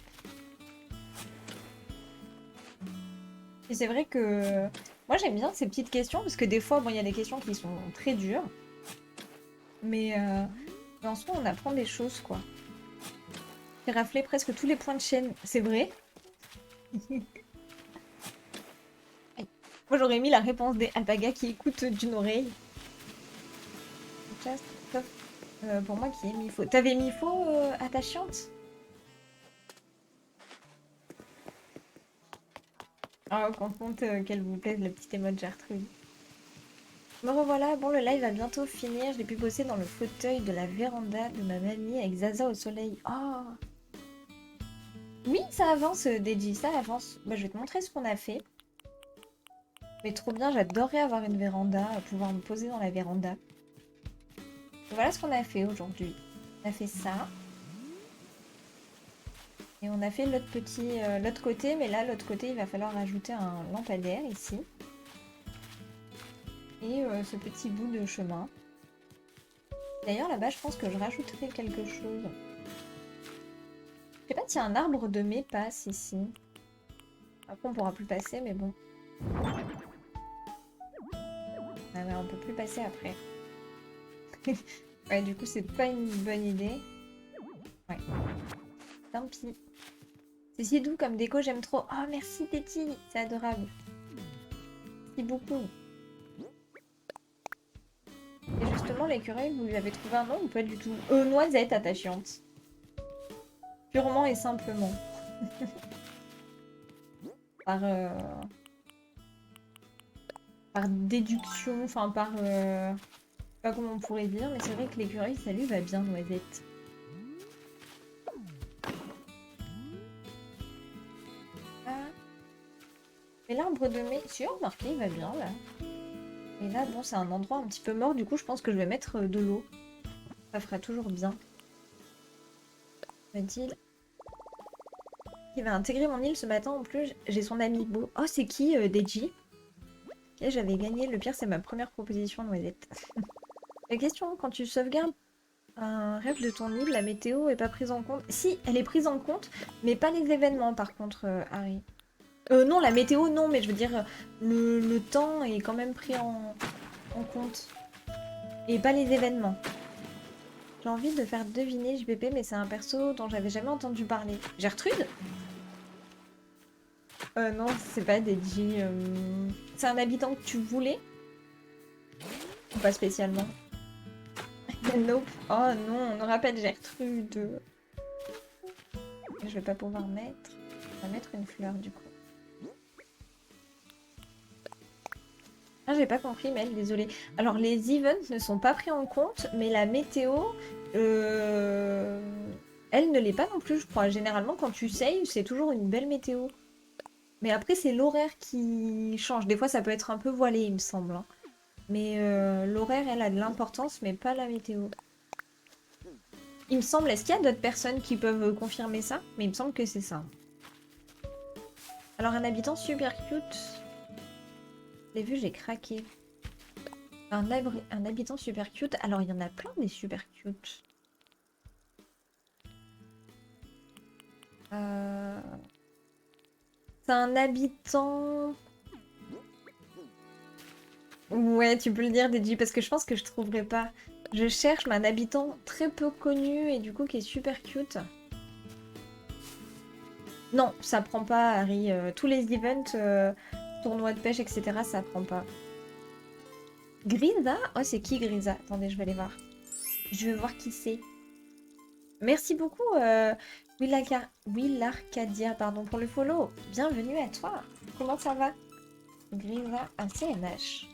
Et c'est vrai que moi j'aime bien ces petites questions parce que des fois, bon, il y a des questions qui sont très dures. Mais en soi, on apprend des choses, quoi. J'ai raflé presque tous les points de chaîne, c'est vrai. Moi j'aurais mis la réponse des alpagas qui écoutent d'une oreille. Just, pour moi qui ai mis faux. T'avais mis faux, attachante? Oh, contente qu'elle vous plaise, la petite émote Gertrude. Me revoilà, bon le live va bientôt finir, j'ai pu bosser dans le fauteuil de la véranda de ma mamie avec Zaza au soleil. Oh. Oui, ça avance, Deji, ça avance. Bah, je vais te montrer ce qu'on a fait. Mais trop bien, j'adorerais avoir une véranda, pouvoir me poser dans la véranda. Voilà ce qu'on a fait aujourd'hui. On a fait ça. Et on a fait l'autre côté, mais là, l'autre côté, il va falloir rajouter un lampadaire ici. Et ce petit bout de chemin. D'ailleurs, là-bas, je pense que je rajouterai quelque chose. Je sais pas si un arbre de mai passe ici. Après, on pourra plus passer, mais bon. Ah ouais, on peut plus passer après. Ouais, du coup, c'est pas une bonne idée. Ouais. Tant pis. C'est si doux comme déco, j'aime trop. Oh, merci, Téti. C'est adorable. Merci beaucoup. Et justement, l'écureuil, vous lui avez trouvé un nom ou pas du tout? Noisette attachante. Purement et simplement. Par déduction, enfin par... je sais pas comment on pourrait dire, mais c'est vrai que l'écureuil, ça lui va bien, Noisette. Ah. Mais l'arbre de mai... Si, remarquez, il va bien, là. Et là, bon, c'est un endroit un petit peu mort, du coup, je pense que je vais mettre de l'eau. Ça fera toujours bien. Va-t-il... Il va intégrer mon île ce matin, en plus, j'ai son ami beau. Oh, c'est qui, Deji? Ok, j'avais gagné, le pire, c'est ma première proposition, Noisette. La question, quand tu sauvegardes un rêve de ton île, la météo est pas prise en compte? Si, elle est prise en compte, mais pas les événements, par contre, Harry. Non, la météo, non, mais je veux dire, le temps est quand même pris en... en compte. Et pas les événements. J'ai envie de faire deviner JPP, mais c'est un perso dont j'avais jamais entendu parler. Gertrude? Non, c'est pas Deji. C'est un habitant que tu voulais? Ou pas spécialement? Nope. Oh non, on n'aura pas de Gertrude. Je vais pas pouvoir mettre. On va mettre une fleur du coup. Ah, j'ai pas compris, Mel, désolée. Alors, les events ne sont pas pris en compte, mais la météo, euh, elle ne l'est pas non plus, je crois. Généralement, quand tu saves, c'est toujours une belle météo. Mais après, c'est l'horaire qui change. Des fois, ça peut être un peu voilé, il me semble, hein. Mais l'horaire, elle a de l'importance, mais pas la météo. Il me semble, est-ce qu'il y a d'autres personnes qui peuvent confirmer ça? Mais il me semble que c'est ça. Alors, un habitant super cute. Je l'ai vu, j'ai craqué. Un habitant super cute. Alors, il y en a plein des super cute. C'est un habitant... Ouais, tu peux le dire, Deji, parce que je pense que je trouverai pas. Je cherche mais un habitant très peu connu et du coup qui est super cute. Non, ça prend pas, Harry. Tous les events, tournois de pêche, etc., ça prend pas. Grisa? Oh, c'est qui Grisa? Attendez, je vais aller voir. Je vais voir qui c'est. Merci beaucoup, Will Arcadia, pardon, pour le follow. Bienvenue à toi. Comment ça va? Grisa ACNH.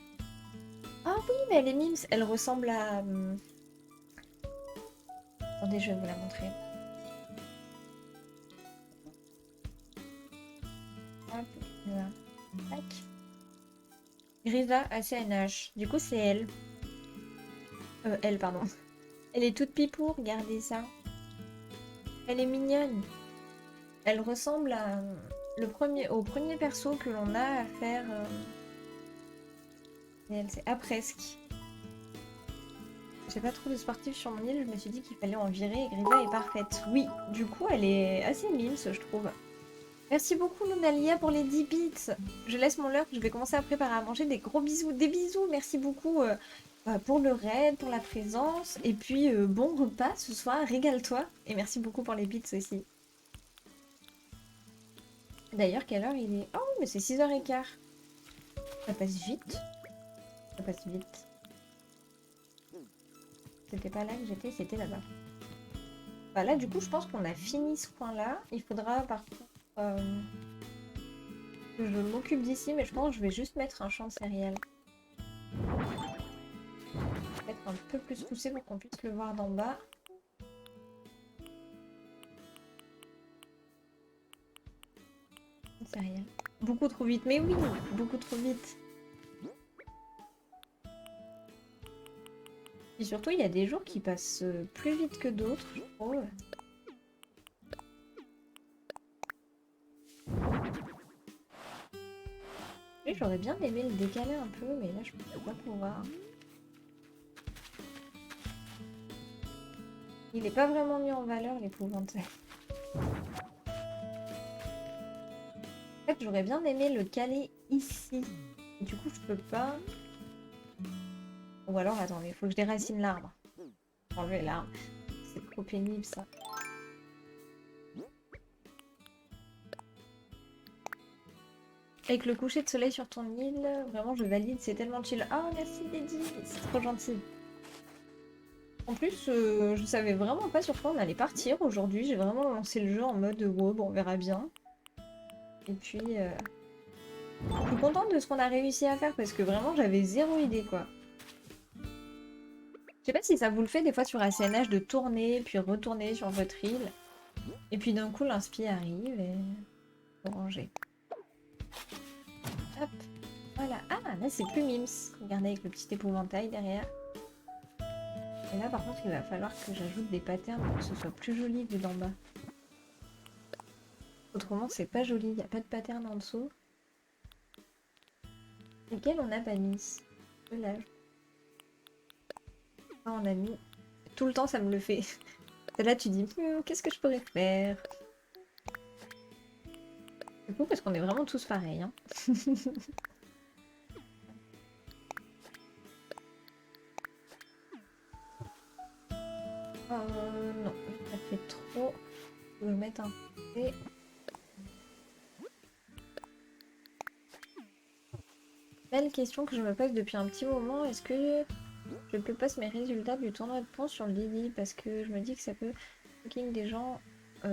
Ah oui, mais elle est mimes. Elle ressemble à... Attendez, je vais vous la montrer. Hop, là. Tac. Grisa ACNH. Du coup, c'est elle. Elle, pardon. Elle est toute pipou, regardez ça. Elle est mignonne. Elle ressemble à au premier perso que l'on a à faire. Et elle, c'est presque. J'ai pas trop de sportifs sur mon île, je me suis dit qu'il fallait en virer et Grisa est parfaite. Oui, du coup, elle est assez mimes, je trouve. Merci beaucoup, Lunalia, pour les 10 bits. Je laisse mon lurk, je vais commencer à préparer à manger. Des gros bisous, des bisous. Merci beaucoup pour le raid, pour la présence. Et puis, bon repas ce soir, régale-toi. Et merci beaucoup pour les bits aussi. D'ailleurs, quelle heure il est? Oh, mais c'est 6h15. Ça passe vite. Ça passe vite. C'était pas là que j'étais, c'était là-bas. Bah là, du coup, je pense qu'on a fini ce coin-là. Il faudra, par contre, que je m'occupe d'ici, mais je pense que je vais juste mettre un champ de céréales. Peut-être un peu plus poussé pour qu'on puisse le voir d'en bas. Céréales. Beaucoup trop vite, mais oui, beaucoup trop vite. Et surtout, il y a des jours qui passent plus vite que d'autres, je trouve. Et j'aurais bien aimé le décaler un peu, mais là, je ne peux pas pouvoir. Il n'est pas vraiment mis en valeur, l'épouvantail. En fait, j'aurais bien aimé le caler ici. Du coup, je peux pas. Ou alors, attendez, il faut que je déracine l'arbre. Enlever l'arbre. C'est trop pénible, ça. Avec le coucher de soleil sur ton île, vraiment, je valide, c'est tellement chill. Ah, merci, Daddy, c'est trop gentil. En plus, je savais vraiment pas sur quoi on allait partir aujourd'hui. J'ai vraiment lancé le jeu en mode wow, bon, on verra bien. Et puis, je suis contente de ce qu'on a réussi à faire parce que vraiment, j'avais zéro idée, quoi. Je sais pas si ça vous le fait des fois sur ACNH de tourner, puis retourner sur votre île. Et puis d'un coup, l'inspi arrive et faut ranger. Hop, voilà. Ah, là, c'est plus mims. Regardez avec le petit épouvantail derrière. Et là, par contre, il va falloir que j'ajoute des patterns pour que ce soit plus joli vu d'en bas. Autrement, c'est pas joli. Il n'y a pas de pattern en dessous. Lequel on n'a pas mis? Là. Ah, on a mis... Tout le temps, ça me le fait. Là, tu dis, qu'est-ce que je pourrais faire? C'est cool parce qu'on est vraiment tous pareils. Hein. Ça fait trop. Je vais mettre un côté. Belle question que je me pose depuis un petit moment. Est-ce que je peux poster mes résultats du tournoi de pont sur Lily? Parce que je me dis que ça peut fucking des gens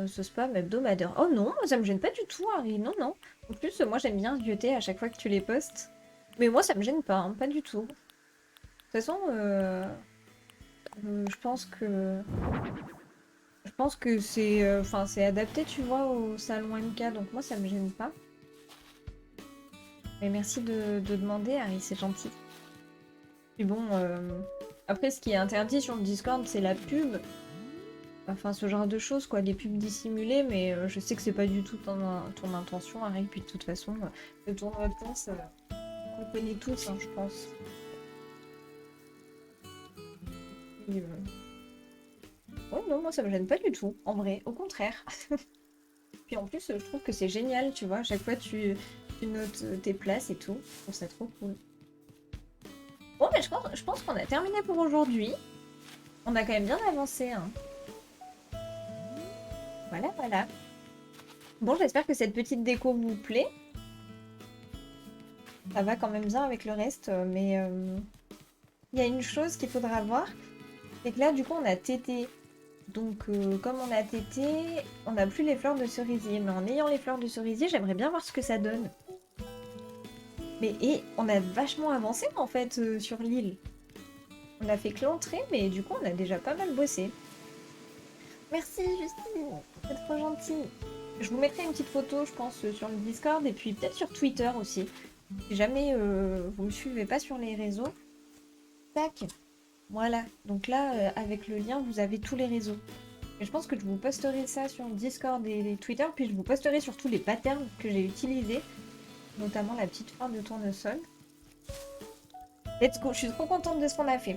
ce spam hebdomadaire. Oh non, ça me gêne pas du tout, Harry. Non, non. En plus, moi j'aime bien zioter à chaque fois que tu les postes. Mais moi ça me gêne pas, hein, pas du tout. De toute façon, je pense que. Je pense que c'est enfin c'est adapté, tu vois, au salon MK, donc moi ça me gêne pas. Mais merci de demander, Harry, c'est gentil. Puis bon, après ce qui est interdit sur le Discord, c'est la pub. Enfin ce genre de choses, quoi, des pubs dissimulées, mais je sais que c'est pas du tout ton intention, Harry. Puis de toute façon, le tournoi de danse, on connaît tous, hein, je pense. Puis, ouais, non, moi ça me gêne pas du tout, en vrai, au contraire. Puis en plus, je trouve que c'est génial, tu vois, à chaque fois tu notes tes places et tout. Je trouve ça trop cool. Bon, mais je pense qu'on a terminé pour aujourd'hui. On a quand même bien avancé, hein. Voilà, voilà. Bon, j'espère que cette petite déco vous plaît. Ça va quand même bien avec le reste, mais il y a une chose qu'il faudra voir, c'est que là, du coup, on a tété. Donc, comme on a tété, on n'a plus les fleurs de cerisier. Mais en ayant les fleurs de cerisier, j'aimerais bien voir ce que ça donne. Mais et on a vachement avancé en fait sur l'île. On a fait que l'entrée, mais du coup, on a déjà pas mal bossé. Merci Justine, c'est trop gentil. Je vous mettrai une petite photo, je pense, sur le Discord et puis peut-être sur Twitter aussi. Si jamais vous me suivez pas sur les réseaux. Tac. Voilà. Donc là, avec le lien, vous avez tous les réseaux. Et je pense que je vous posterai ça sur le Discord et Twitter, puis je vous posterai surtout les patterns que j'ai utilisés, notamment la petite fin de tournesol. Let's go, je suis trop contente de ce qu'on a fait.